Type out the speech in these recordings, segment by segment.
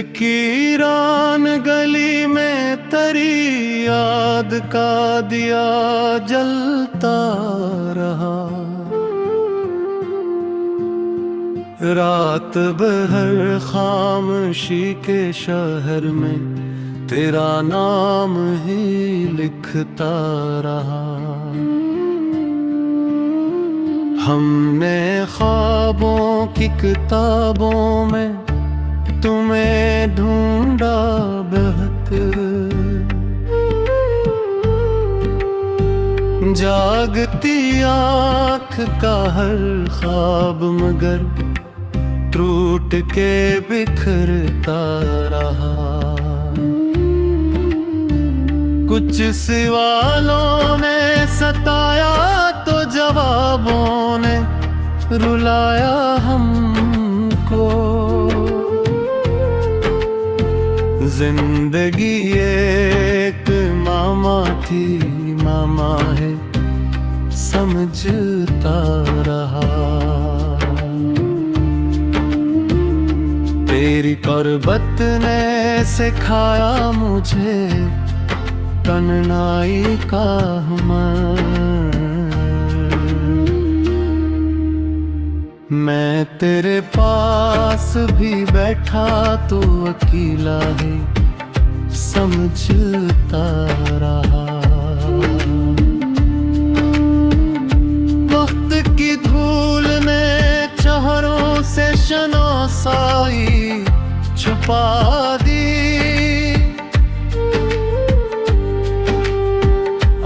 की रान गली में तरी याद का दिया जलता रहा। रात भर खामोशी के शहर में तेरा नाम ही लिखता रहा। हमने ख्वाबों की किताबों में तुम्हें ढूंढा बहुत, जागती आँख का हर ख्वाब मगर टूट के बिखरता रहा। कुछ सवालों ने सताया तो जवाबों ने रुलाया हमको। जिंदगी एक मामा थी, मामा है समझता रहा। तेरी कुर्बत ने सिखाया मुझे तन्हाई का हुनर। मैं तेरे पास भी बैठा तो अकेला ही समझता रहा। वक्त की धूल ने चेहरों से शनासाई छुपा दी।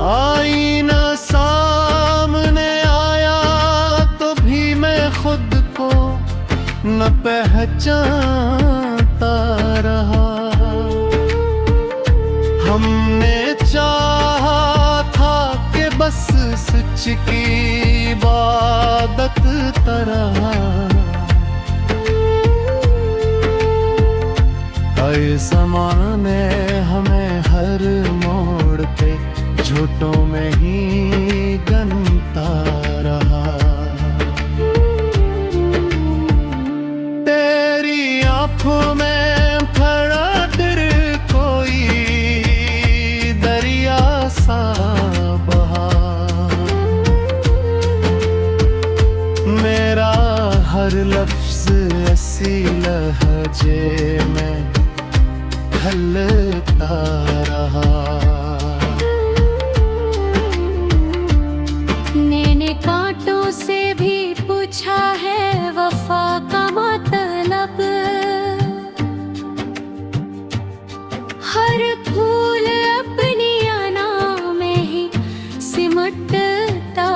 आईना सामने आया तो भी मैं खुद को न पहचानता रहा। हमने चाहा था कि बस सच की इबादत तरह आए ज़माने हमें हर मोड़ पे झूठों में ही गनता रहा। तेरी आँखों में भरा डर कोई दरिया सा बहा। मेरा हर लफ्ज़ ऐसी लहजे में ढलता रहा। मैंने कांटों से भी पूछा है वफा का मतलब। हर फूल अपनी अना में ही सिमटता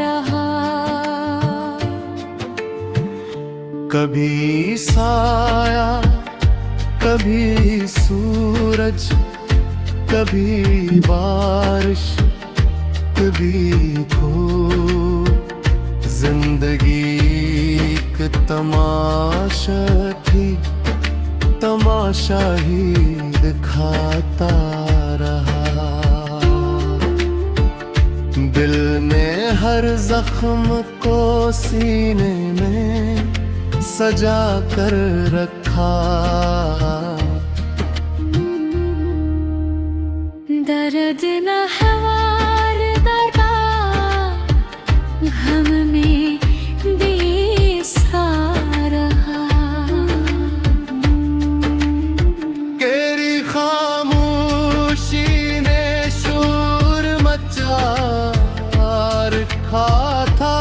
रहा। कभी साया कभी सूरज, कभी बारिश कभी धूप। जिंदगी एक तमाशा थी, तमाशा ही दिखाता रहा। दिल ने हर जख्म को सीने में सजा कर रखा। दर्द न हवार दर्दा हम में दिसा रहा। तेरी खामोशी ने शोर मचा रखा था।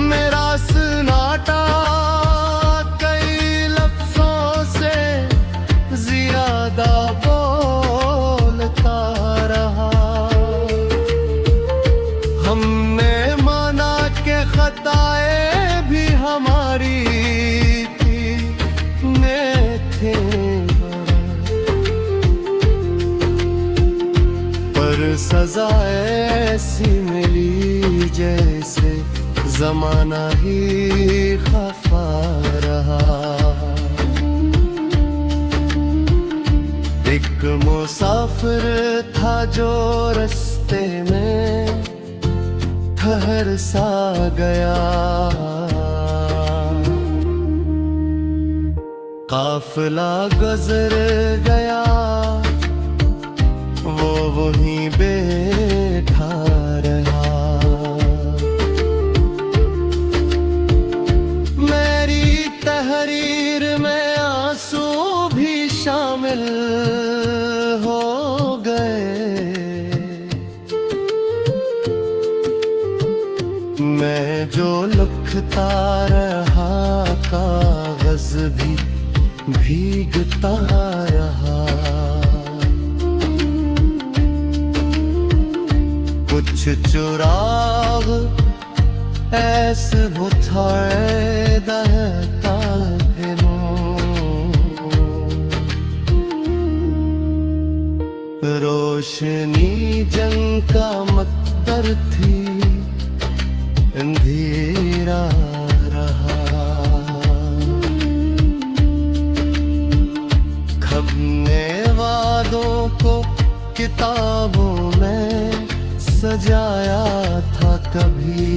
मेरा सन्नाटा कई लफ्जों से ज्यादा बोलता रहा। हमने माना के खताएं भी हमारी थी, ने थे पर सजा ऐसी मिली जैसे जमाना ही खफा रहा। एक मुसाफिर था जो रास्ते में ठहर सा गया। काफिला गुजर गया, वो वहीं बैठा रहा। मेरी तहरीर में आंसू भी शामिल हो गए। मैं जो लिखता रहा कागज भी भीगता रहा। कुछ चुराग ऐसे बुझाए दहता है रोशनी जंग का मकदर थी, अंधेरा रहा। खबने वादों को किताबों में सजाया था कभी।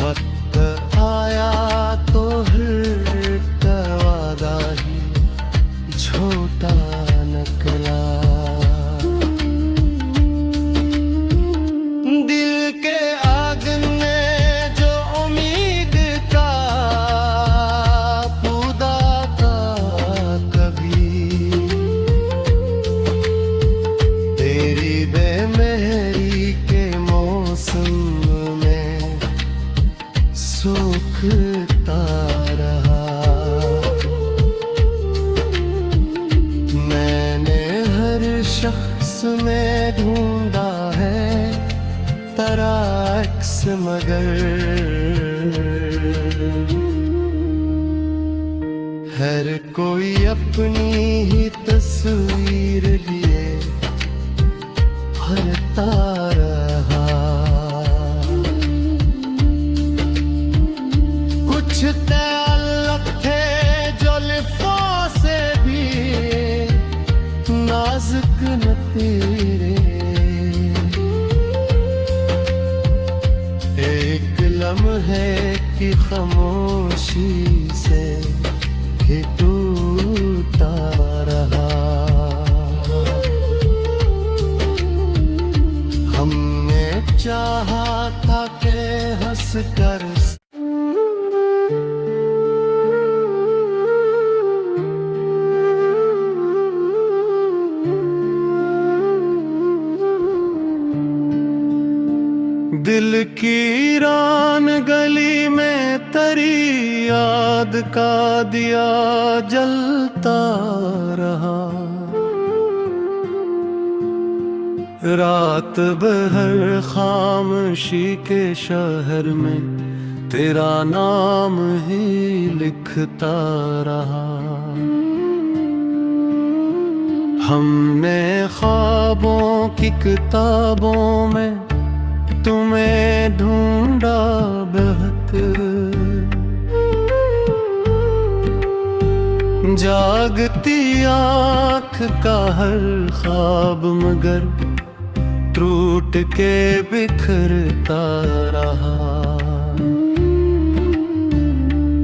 वक्त आया तो हर का वादा ही छोटा निकला। दिल के आंगन में जो उम्मीद का पौधा था कभी, तेरी बेमेहरी के मौसम में सूखता रहा। मैंने हर शख्स में ढूंढा है तेरा अक्स, मगर हर कोई अपनी ही तस्वीर लिए भरता रहा। कुछ ताल्लुक थे जो लिफों से भी नाजुक न तेरे। एक लम्हे की खामोशी से ही टूटा रहा। हमने चाहा था कि हंस कर दिल की रान गली में तेरी याद का दिया जलता रहा। रात भर खामोशी के शहर में तेरा नाम ही लिखता रहा। हमने ख्वाबों की किताबों में तुम्हें ढूंढा बहुत, जागती आँख का हर ख्वाब मगर टूट के बिखरता रहा।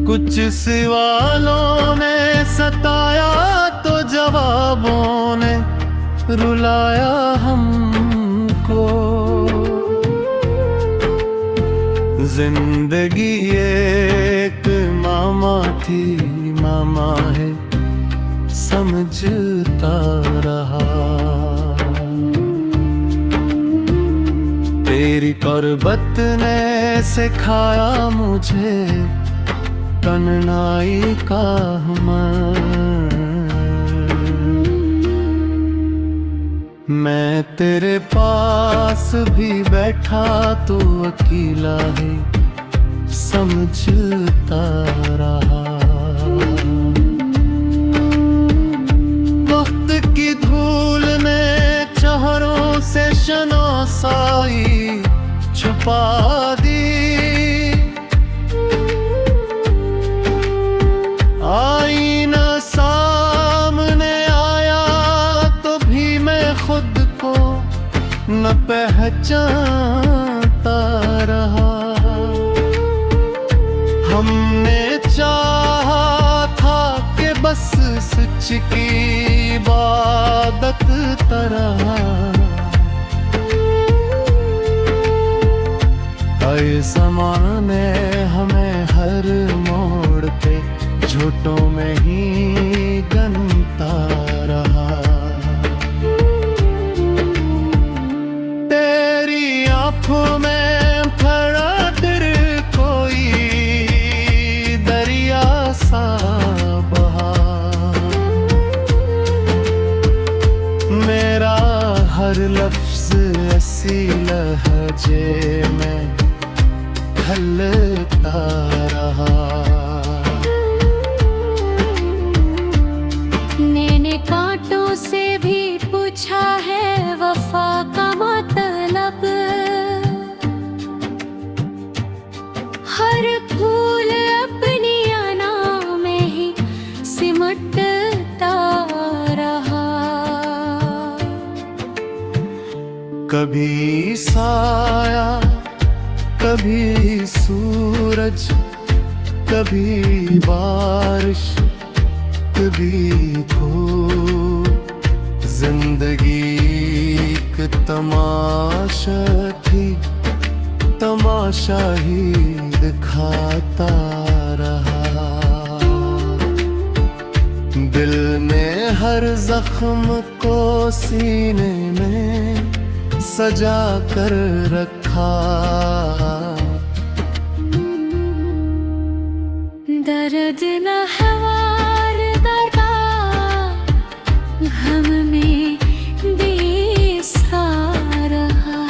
कुछ सवालों ने सताया तो जवाबों ने रुलाया हमको। जिंदगी एक मामा थी, मामा है समझता रहा। तेरी कुर्बत ने सिखाया मुझे तन्हाई का हुनर। मैं तेरे पास भी बैठा तो अकेला ही समझता रहा। वक्त की धूल ने चेहरों से शनासाई छुपा दी। आईना सामने आया तो भी मैं खुद को न पहचानता रहा। सच की इबादत तरह आए ज़माने हमें हर मोड़ पे झूठों में ही गनता रहा। तेरी आंखों में भरा दिल कोई दरिया सा बहा। मेरा हर लफ्ज ऐसी लहजे में ढलता रहा। मैंने कांटों से भी पूछा है वफा का मतलब। हर फूल अपनी अना में ही सिमटता रहा। कभी साया कभी सूरज कभी बारिश कभी धूप। जिंदगी एक तमाशा थी, तमाशा ही दिखाता रहा। दिल ने हर जख्म को सीने में सजा कर रखा। दर्द न हवार दर्दा हम में दिसा रहा।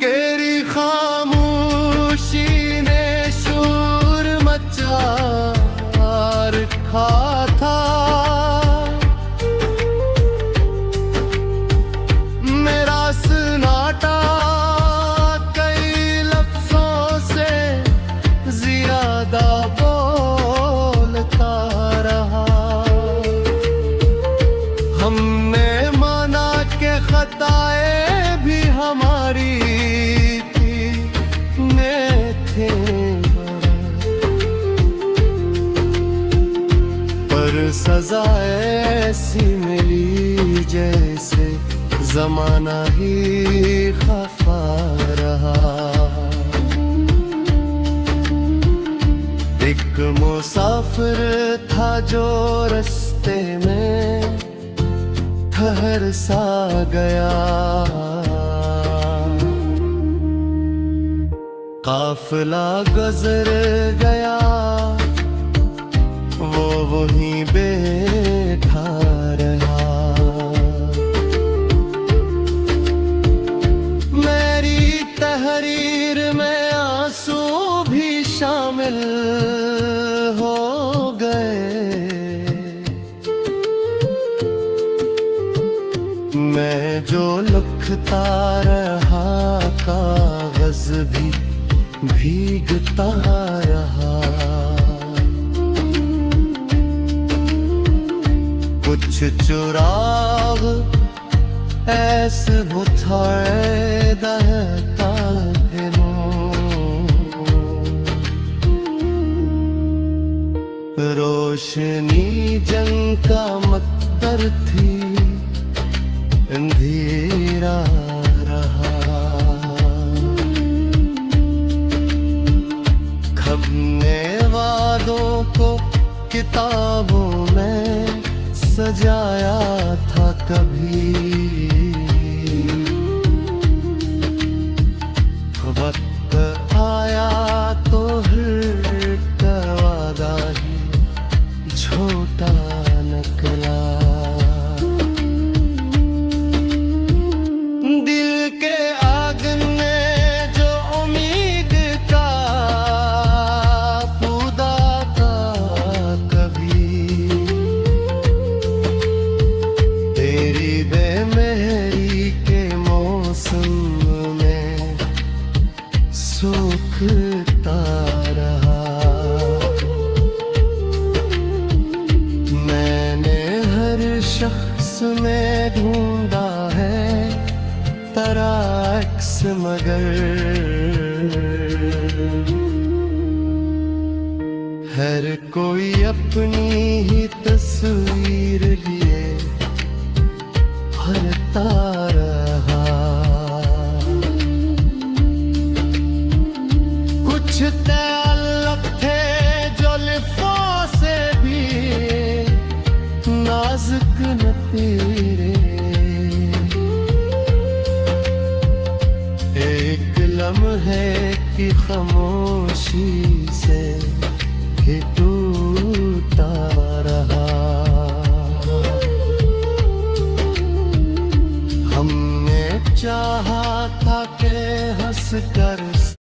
तेरी खामोशी ने शोर मचा रखा था। मेरा सन्नाटा कई लफ्जों से ज्यादा बोलता रहा। हमने माना के खताएं भी हमारी थी, ने थे पर सजा ऐसी मिली जैसे जमाना ही खफा रहा। एक मुसाफिर था जो रास्ते में ठहर सा गया। काफिला गुजर गया वो वहीं बैठा रहा। मेरी तहरीर में आंसू भी शामिल हो गए। मैं जो लिखता रहा कागज भी भीगता रहा। कुछ चुराग ऐसे बुझाए दहता है रोशनी जंग का मकदर थी, अंधेरा रहा। खबने वादों को किताबों में सजाया था कभी। वक्त आया तो हर वादा ही छोटा निकला। दिल के आंगन में जो उम्मीद का पौधा था कभी, तेरी बेमेहरी के मौसम में सूखता रहा। मैंने हर शख्स में ढूंढा है तेरा अक्स मगर हर कोई अपनी ही तस्वीर लिए भरता रहा। कुछ तअल्लुक़ थे जो लिफ़ों से भी नाजुक न तेरे, एक लम्हे की खामोशी से ही टूटा रहा। हमने चाहा था कि हंस कर